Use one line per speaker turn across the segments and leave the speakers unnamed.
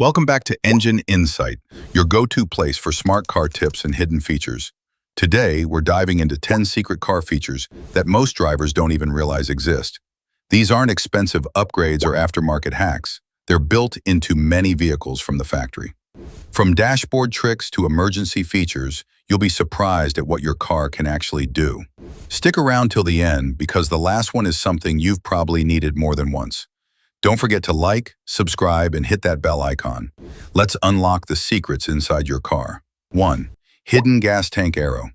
Welcome back to Engine Insight, your go-to place for smart car tips and hidden features. Today, we're diving into 10 secret car features that most drivers don't even realize exist. These aren't expensive upgrades or aftermarket hacks. They're built into many vehicles from the factory. From dashboard tricks to emergency features, you'll be surprised at what your car can actually do. Stick around till the end because the last one is something you've probably needed more than once. Don't forget to like, subscribe, and hit that bell icon. Let's unlock the secrets inside your car. 1. Hidden gas tank arrow.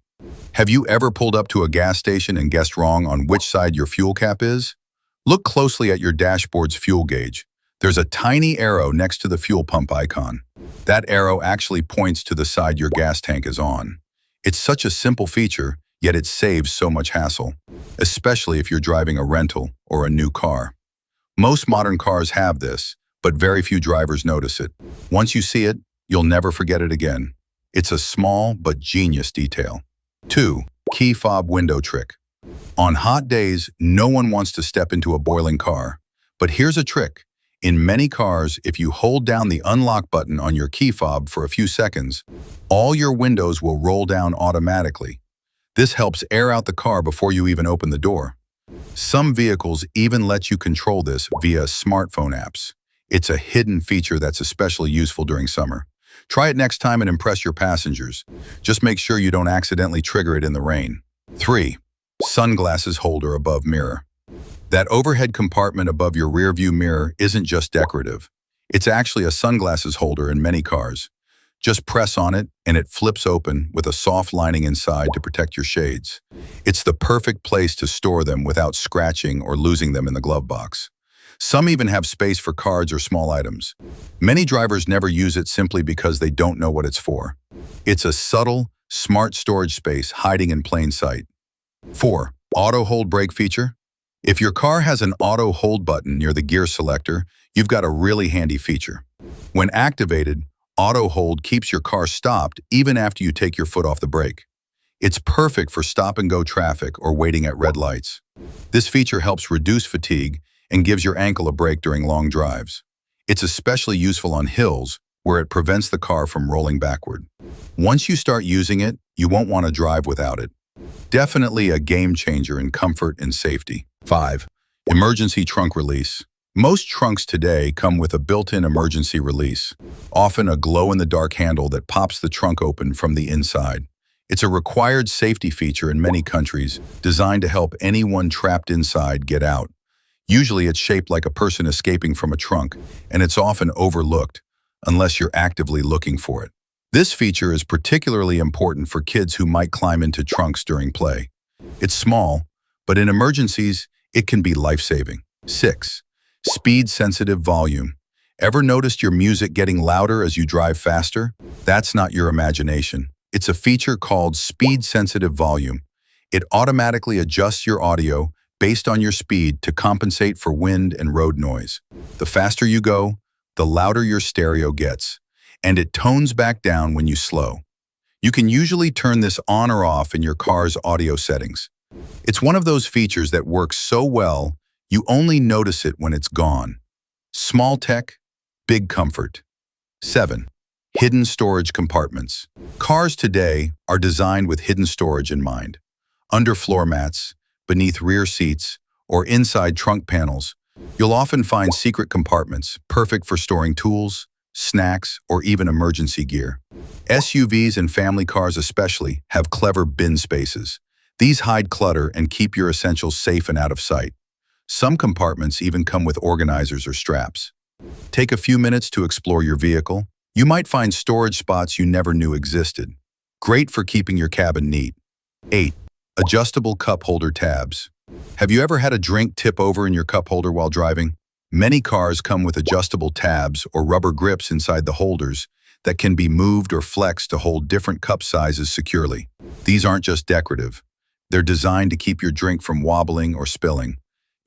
Have you ever pulled up to a gas station and guessed wrong on which side your fuel cap is? Look closely at your dashboard's fuel gauge. There's a tiny arrow next to the fuel pump icon. That arrow actually points to the side your gas tank is on. It's such a simple feature, yet it saves so much hassle, especially if you're driving a rental or a new car. Most modern cars have this, but very few drivers notice it. Once you see it, you'll never forget it again. It's a small but genius detail. 2. Key fob window trick. On hot days, no one wants to step into a boiling car. But here's a trick. In many cars, if you hold down the unlock button on your key fob for a few seconds, all your windows will roll down automatically. This helps air out the car before you even open the door. Some vehicles even let you control this via smartphone apps. It's a hidden feature that's especially useful during summer. Try it next time and impress your passengers. Just make sure you don't accidentally trigger it in the rain. 3. Sunglasses holder above mirror. That overhead compartment above your rearview mirror isn't just decorative. It's actually a sunglasses holder in many cars. Just press on it and it flips open with a soft lining inside to protect your shades. It's the perfect place to store them without scratching or losing them in the glove box. Some even have space for cards or small items. Many drivers never use it simply because they don't know what it's for. It's a subtle, smart storage space hiding in plain sight. 4. Auto hold brake feature. If your car has an auto hold button near the gear selector, you've got a really handy feature. When activated, auto hold keeps your car stopped even after you take your foot off the brake. It's perfect for stop-and-go traffic or waiting at red lights. This feature helps reduce fatigue and gives your ankle a break during long drives. It's especially useful on hills where it prevents the car from rolling backward. Once you start using it, you won't want to drive without it. Definitely a game changer in comfort and safety. 5. Emergency trunk release. Most trunks today come with a built-in emergency release, often a glow-in-the-dark handle that pops the trunk open from the inside. It's a required safety feature in many countries, designed to help anyone trapped inside get out. Usually it's shaped like a person escaping from a trunk, and it's often overlooked, unless you're actively looking for it. This feature is particularly important for kids who might climb into trunks during play. It's small, but in emergencies, it can be life-saving. 6. Speed-sensitive volume. Ever noticed your music getting louder as you drive faster? That's not your imagination. It's a feature called speed-sensitive volume. It automatically adjusts your audio based on your speed to compensate for wind and road noise. The faster you go, the louder your stereo gets, and it tones back down when you slow. You can usually turn this on or off in your car's audio settings. It's one of those features that works so well, you only notice it when it's gone. Small tech, big comfort. 7. Hidden storage compartments. Cars today are designed with hidden storage in mind. Under floor mats, beneath rear seats, or inside trunk panels, you'll often find secret compartments perfect for storing tools, snacks, or even emergency gear. SUVs and family cars especially have clever bin spaces. These hide clutter and keep your essentials safe and out of sight. Some compartments even come with organizers or straps. Take a few minutes to explore your vehicle. You might find storage spots you never knew existed. Great for keeping your cabin neat. 8. Adjustable cup holder tabs. Have you ever had a drink tip over in your cup holder while driving? Many cars come with adjustable tabs or rubber grips inside the holders that can be moved or flexed to hold different cup sizes securely. These aren't just decorative. They're designed to keep your drink from wobbling or spilling.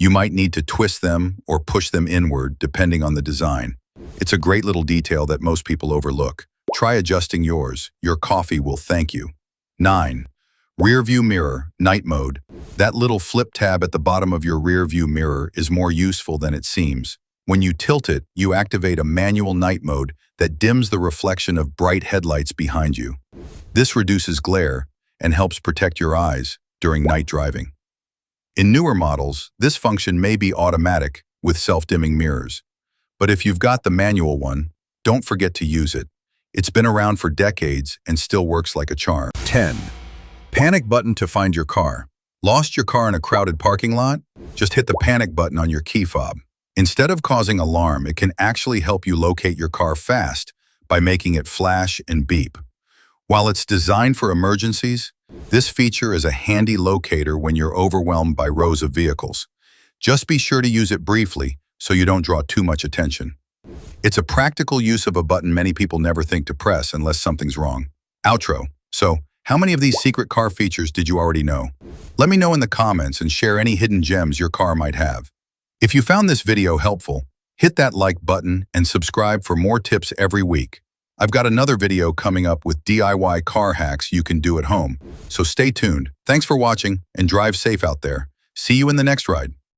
You might need to twist them or push them inward depending on the design. It's a great little detail that most people overlook. Try adjusting yours. Your coffee will thank you. 9. Rearview mirror, night mode. That little flip tab at the bottom of your rearview mirror is more useful than it seems. When you tilt it, you activate a manual night mode that dims the reflection of bright headlights behind you. This reduces glare and helps protect your eyes during night driving. In newer models, this function may be automatic with self-dimming mirrors. But if you've got the manual one, don't forget to use it. It's been around for decades and still works like a charm. 10. Panic button to find your car. Lost your car in a crowded parking lot? Just hit the panic button on your key fob. Instead of causing alarm, it can actually help you locate your car fast by making it flash and beep. While it's designed for emergencies, this feature is a handy locator when you're overwhelmed by rows of vehicles. Just be sure to use it briefly so you don't draw too much attention. It's a practical use of a button many people never think to press unless something's wrong. Outro. So, how many of these secret car features did you already know? Let me know in the comments and share any hidden gems your car might have. If you found this video helpful, hit that like button and subscribe for more tips every week. I've got another video coming up with DIY car hacks you can do at home, so stay tuned. Thanks for watching and drive safe out there. See you in the next ride.